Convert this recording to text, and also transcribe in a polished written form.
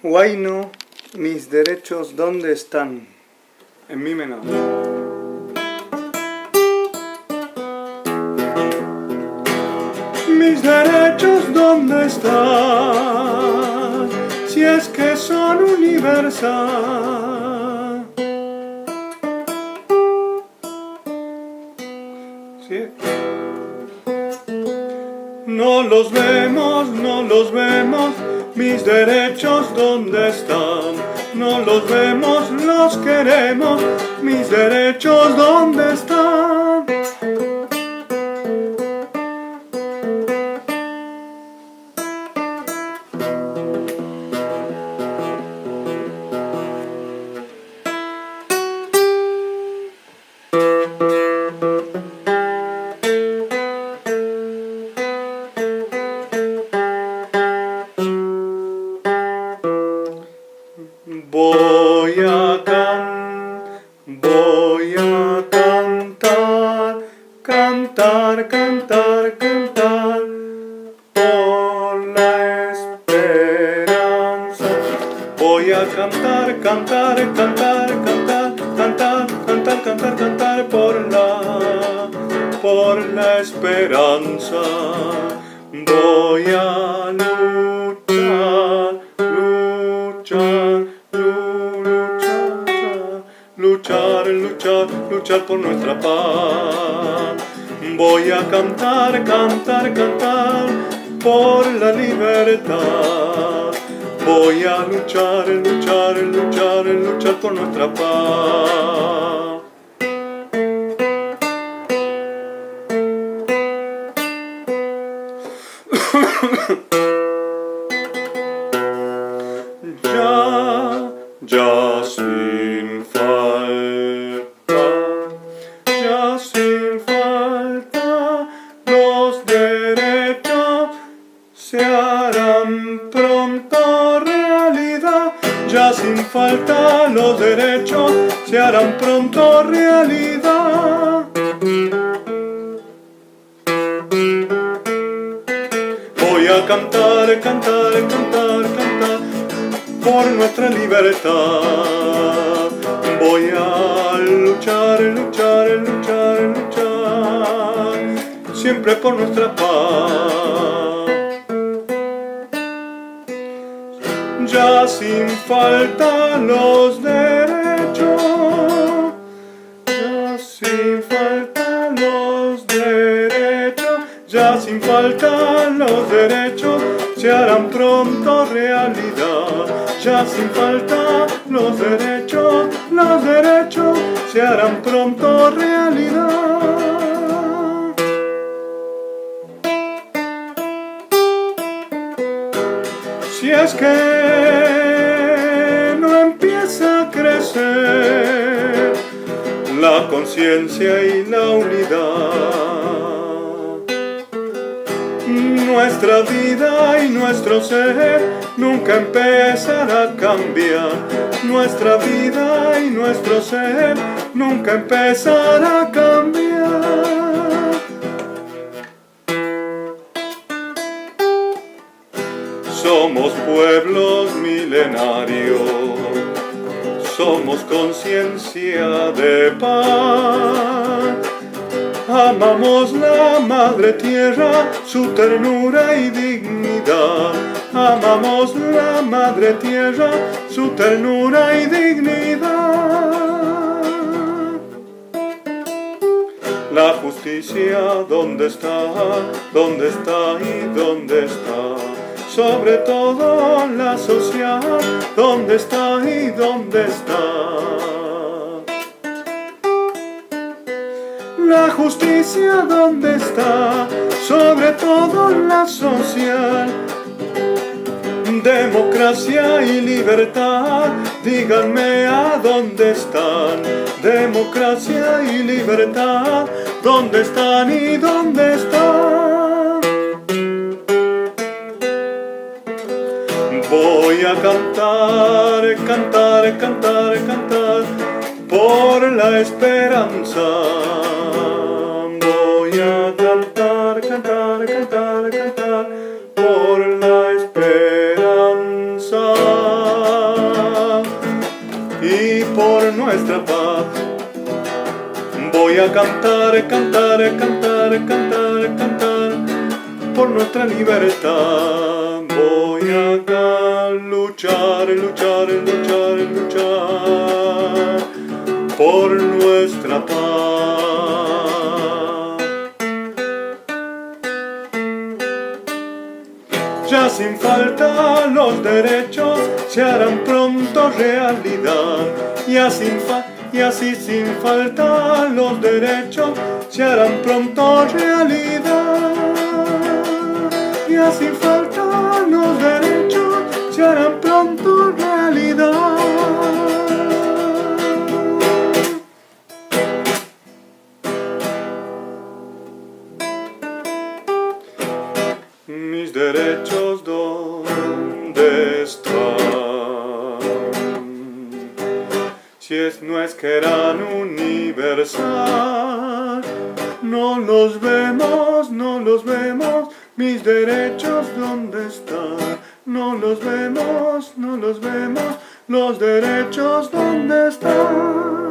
Huayno, mis derechos, ¿dónde están? En mi menor. Mis derechos, ¿dónde están? Si es que son universales. ¿Sí? No los vemos, mis derechos, ¿dónde están? No los vemos, los queremos, mis derechos, ¿dónde están? Voy a cantar, por la esperanza. Voy a cantar por la esperanza. Voy a luchar por nuestra paz. Voy a cantar por la libertad. Voy a luchar por nuestra paz. Ya sin falta, los derechos se harán pronto realidad. Ya sin falta, los derechos se harán pronto realidad. Voy a cantar por nuestra libertad. Voy a luchar siempre por nuestra paz. Ya sin falta los derechos, ya sin falta los derechos, ya sin falta los derechos se harán pronto realidad. Ya sin falta los derechos se harán pronto realidad. Si es que no empieza a crecer la conciencia y la unidad, nuestra vida y nuestro ser nunca empezará a cambiar. Nuestra vida y nuestro ser nunca empezará a cambiar. Somos pueblos milenarios, somos conciencia de paz. Amamos la madre tierra, su ternura y dignidad. Amamos la madre tierra, su ternura y dignidad. La justicia, ¿dónde está? ¿Dónde está y dónde está? Sobre todo la social, ¿dónde está y dónde está? La justicia, ¿dónde está? Sobre todo la social. Democracia y libertad, díganme a dónde están. Democracia y libertad, ¿dónde están y dónde están? Voy a cantar por la esperanza. Voy a cantar por la esperanza. por nuestra paz. Voy a cantar, cantar, cantar, cantar, cantar por nuestra libertad. Voy a luchar, luchar, luchar, luchar por nuestra paz. Ya sin falta los derechos se harán pronto realidad. Y así sin falta los derechos se harán pronto realidad. Y así falta los derechos se harán pronto realidad. Mis derechos, ¿dónde están? Si no es que eran universal, no los vemos, no los vemos. Mis derechos, ¿dónde están? No los vemos, no los vemos. Los derechos, ¿dónde están?